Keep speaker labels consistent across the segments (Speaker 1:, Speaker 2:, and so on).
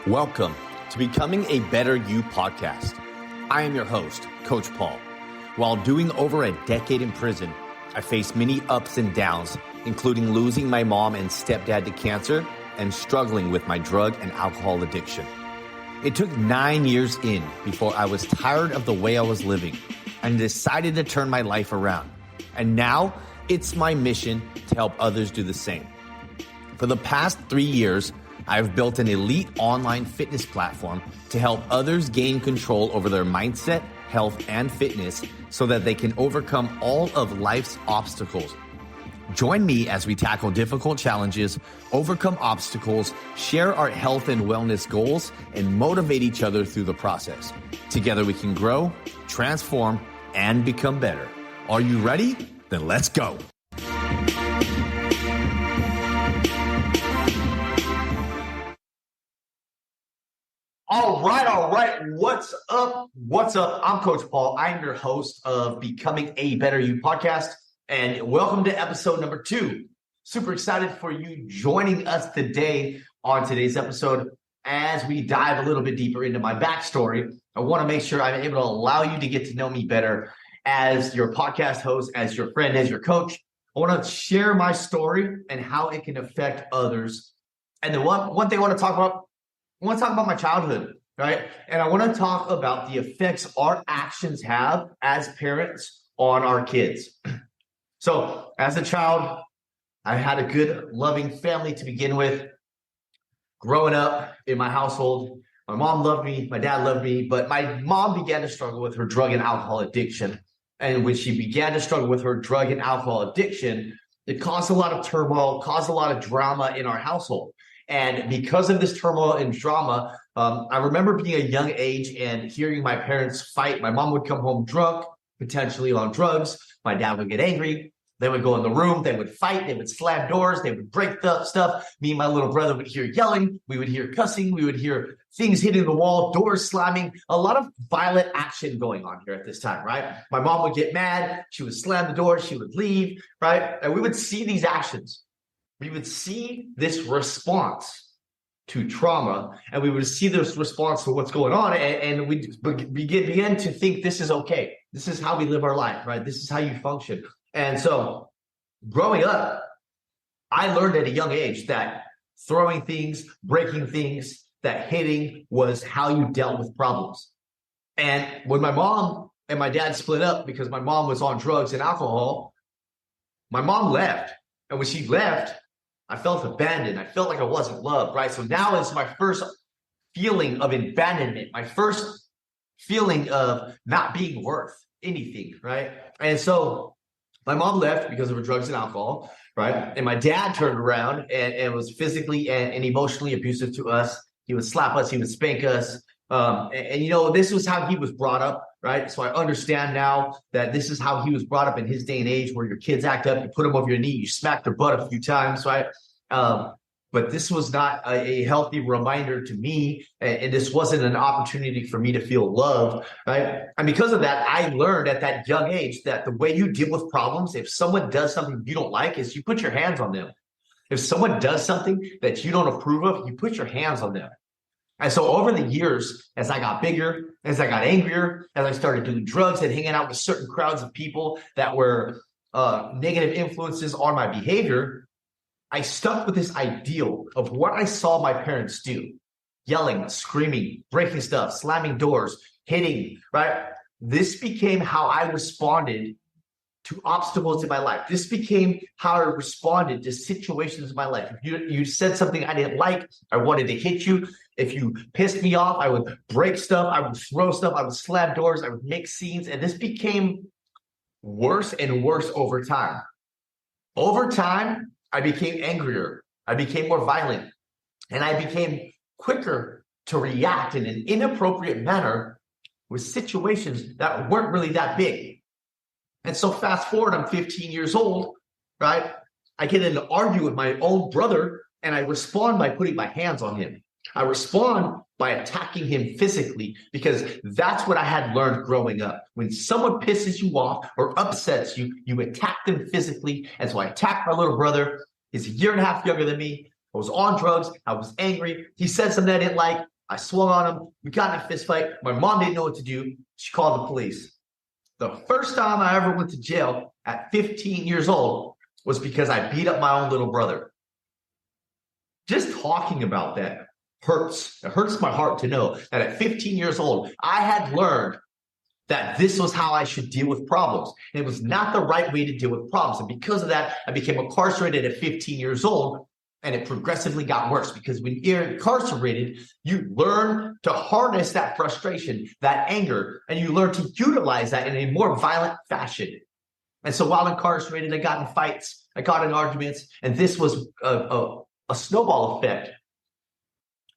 Speaker 1: Welcome to Becoming a Better You podcast. I am your host, Coach Paul. While doing over a decade in prison, I faced many ups and downs, including losing my mom and stepdad to cancer and struggling with my drug and alcohol addiction. It took 9 years in before I was tired of the way I was living and decided to turn my life around. And now it's my mission to help others do the same. For the past 3 years, I've built an elite online fitness platform to help others gain control over their mindset, health, and fitness so that they can overcome all of life's obstacles. Join me as we tackle difficult challenges, overcome obstacles, share our health and wellness goals, and motivate each other through the process. Together we can grow, transform, and become better. Are you ready? Then let's go. All right. What's up? I'm Coach Paul. I'm your host of Becoming a Better You podcast, and welcome to episode number 2. Super excited for you joining us today on today's episode. As we dive a little bit deeper into my backstory, I want to make sure I'm able to allow you to get to know me better as your podcast host, as your friend, as your coach. I want to share my story and how it can affect others. And then one thing I want to talk about my childhood, right? And I want to talk about the effects our actions have as parents on our kids. So as a child, I had a good, loving family to begin with. Growing up in my household, my mom loved me, my dad loved me, but my mom began to struggle with her drug and alcohol addiction. And when she began to struggle with her drug and alcohol addiction, it caused a lot of turmoil, caused a lot of drama in our household. And because of this turmoil and drama, I remember being a young age and hearing my parents fight. My mom would come home drunk, potentially on drugs. My dad would get angry. They would go in the room. They would fight. They would slam doors. They would break stuff. Me and my little brother would hear yelling. We would hear cussing. We would hear things hitting the wall, doors slamming. A lot of violent action going on here at this time, right? My mom would get mad. She would slam the door. She would leave, right? And we would see these actions. We would see this response to trauma, and we would see this response to what's going on, and we begin to think this is okay. This is how we live our life, right? This is how you function. And so growing up, I learned at a young age that throwing things, breaking things, that hitting was how you dealt with problems. And when my mom and my dad split up because my mom was on drugs and alcohol, my mom left. And when she left, I felt abandoned. I felt like I wasn't loved, right? So now it's my first feeling of abandonment, my first feeling of not being worth anything, right? And so my mom left because of her drugs and alcohol, right? And my dad turned around and was physically and emotionally abusive to us. He would slap us. He would spank us. And you know, this was how he was brought up, right? So I understand now that this is how he was brought up in his day and age, where your kids act up, you put them over your knee, you smack their butt a few times, right? But this was not a healthy reminder to me, and this wasn't an opportunity for me to feel loved, right? And because of that, I learned at that young age that the way you deal with problems, if someone does something you don't like, is you put your hands on them. If someone does something that you don't approve of, you put your hands on them. And so over the years, as I got bigger, as I got angrier, as I started doing drugs and hanging out with certain crowds of people that were negative influences on my behavior, I stuck with this ideal of what I saw my parents do: yelling, screaming, breaking stuff, slamming doors, hitting, right? This became how I responded to obstacles in my life. This became how I responded to situations in my life. If you said something I didn't like, I wanted to hit you. If you pissed me off, I would break stuff. I would throw stuff. I would slam doors. I would make scenes. And this became worse and worse over time. Over time, I became angrier. I became more violent. And I became quicker to react in an inappropriate manner with situations that weren't really that big. And so fast forward, I'm 15 years old, right? I get in an argue with my own brother, and I respond by putting my hands on him. I respond by attacking him physically, because that's what I had learned growing up. When someone pisses you off or upsets you, you attack them physically. And so I attacked my little brother. He's a year and a half younger than me. I was on drugs. I was angry. He said something I didn't like. I swung on him. We got in a fist fight. My mom didn't know what to do. She called the police. The first time I ever went to jail at 15 years old was because I beat up my own little brother. Just talking about that hurts. It hurts my heart to know that at 15 years old, I had learned that this was how I should deal with problems. And it was not the right way to deal with problems. And because of that, I became incarcerated at 15 years old, and it progressively got worse because when you're incarcerated, you learn to harness that frustration, that anger, and you learn to utilize that in a more violent fashion. And so while incarcerated, I got in fights, I got in arguments, and this was a snowball effect.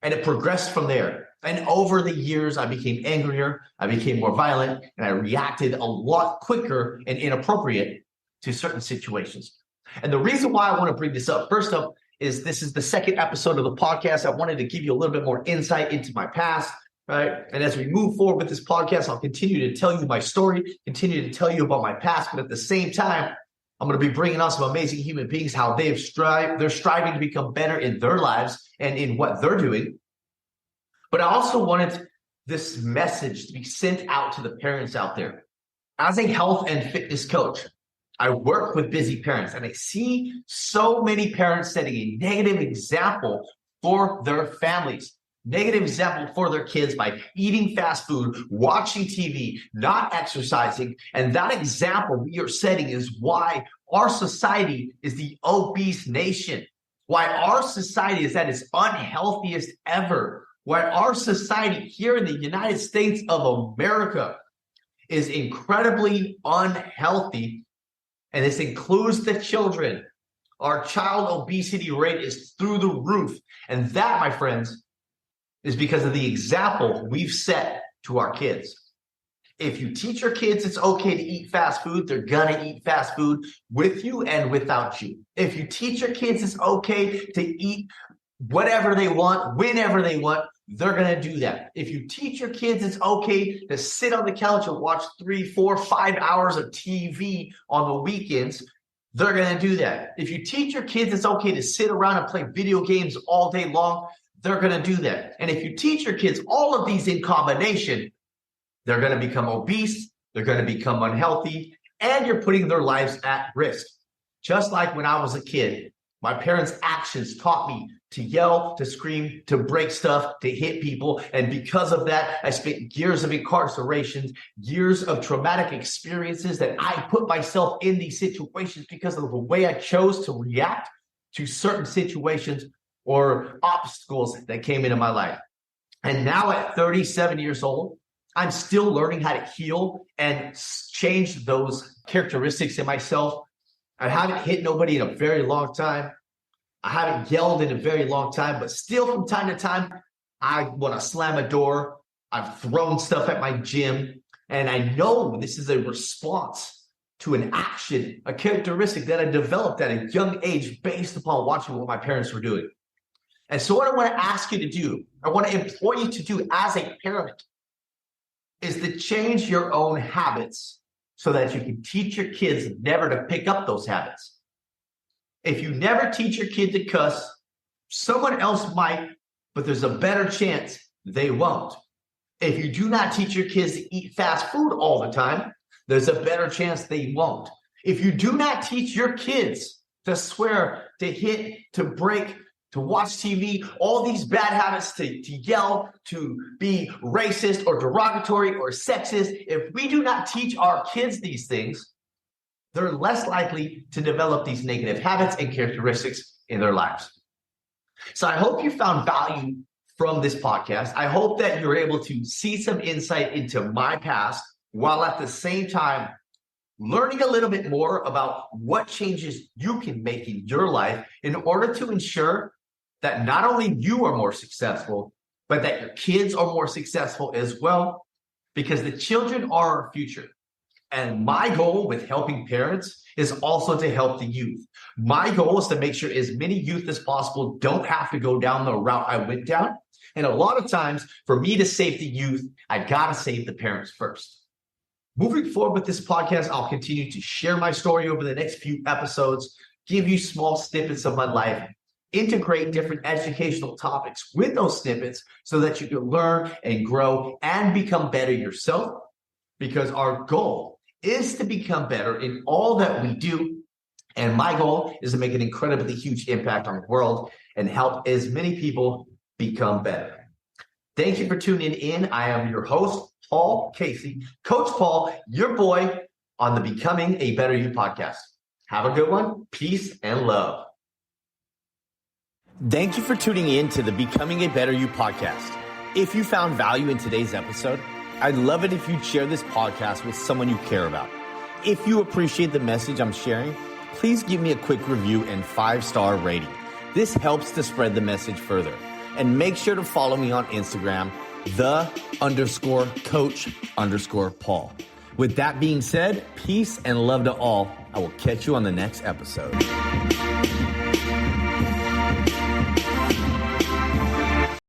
Speaker 1: And it progressed from there. And over the years, I became angrier, I became more violent, and I reacted a lot quicker and inappropriate to certain situations. And the reason why I want to bring this up, first up, is this is the second episode of the podcast. I wanted to give you a little bit more insight into my past, right? And as we move forward with this podcast, I'll continue to tell you my story, continue to tell you about my past, but at the same time, I'm going to be bringing on some amazing human beings, how they're striving to become better in their lives and in what they're doing. But I also wanted this message to be sent out to the parents out there. As a health and fitness coach, I work with busy parents, and I see so many parents setting a negative example for their families, negative example for their kids by eating fast food, watching TV, not exercising. And that example we are setting is why our society is the obese nation, why our society is at its unhealthiest ever, why our society here in the United States of America is incredibly unhealthy. And this includes the children. Our child obesity rate is through the roof. And that, my friends, is because of the example we've set to our kids. If you teach your kids it's okay to eat fast food, they're gonna eat fast food with you and without you. If you teach your kids it's okay to eat whatever they want, whenever they want, they're going to do that. If you teach your kids it's okay to sit on the couch and watch 3, 4, 5 hours of TV on the weekends, they're going to do that. If you teach your kids it's okay to sit around and play video games all day long, they're going to do that. And if you teach your kids all of these in combination, they're going to become obese, they're going to become unhealthy, and you're putting their lives at risk. Just like when I was a kid, my parents' actions taught me to yell, to scream, to break stuff, to hit people. And because of that, I spent years of incarceration, years of traumatic experiences that I put myself in these situations because of the way I chose to react to certain situations or obstacles that came into my life. And now at 37 years old, I'm still learning how to heal and change those characteristics in myself. I haven't hit nobody in a very long time. I haven't yelled in a very long time, but still from time to time, I want to slam a door. I've thrown stuff at my gym, and I know this is a response to an action, a characteristic that I developed at a young age based upon watching what my parents were doing. And so what I want to ask you to do, I want to implore you to do as a parent, is to change your own habits so that you can teach your kids never to pick up those habits. If you never teach your kid to cuss, someone else might, but there's a better chance they won't. If you do not teach your kids to eat fast food all the time, there's a better chance they won't. If you do not teach your kids to swear, to hit, to break, to watch TV, all these bad habits, to yell, to be racist or derogatory or sexist, if we do not teach our kids these things, they're less likely to develop these negative habits and characteristics in their lives. So I hope you found value from this podcast. I hope that you're able to see some insight into my past while at the same time learning a little bit more about what changes you can make in your life in order to ensure that not only you are more successful, but that your kids are more successful as well, because the children are our future. And my goal with helping parents is also to help the youth. My goal is to make sure as many youth as possible don't have to go down the route I went down. And a lot of times, for me to save the youth, I got to save the parents first. Moving forward with this podcast, I'll continue to share my story over the next few episodes, give you small snippets of my life, integrate different educational topics with those snippets so that you can learn and grow and become better yourself, because our goal is to become better in all that we do. And my goal is to make an incredibly huge impact on the world and help as many people become better. Thank you for tuning in. I am your host, Paul Casey, Coach Paul, your boy on the Becoming a Better You podcast. Have a good one. Peace and love. Thank you for tuning in to the Becoming a Better You podcast. If you found value in today's episode, I'd love it if you'd share this podcast with someone you care about. If you appreciate the message I'm sharing, please give me a quick review and 5-star rating. This helps to spread the message further. And make sure to follow me on Instagram, _coach_Paul. With that being said, peace and love to all. I will catch you on the next episode.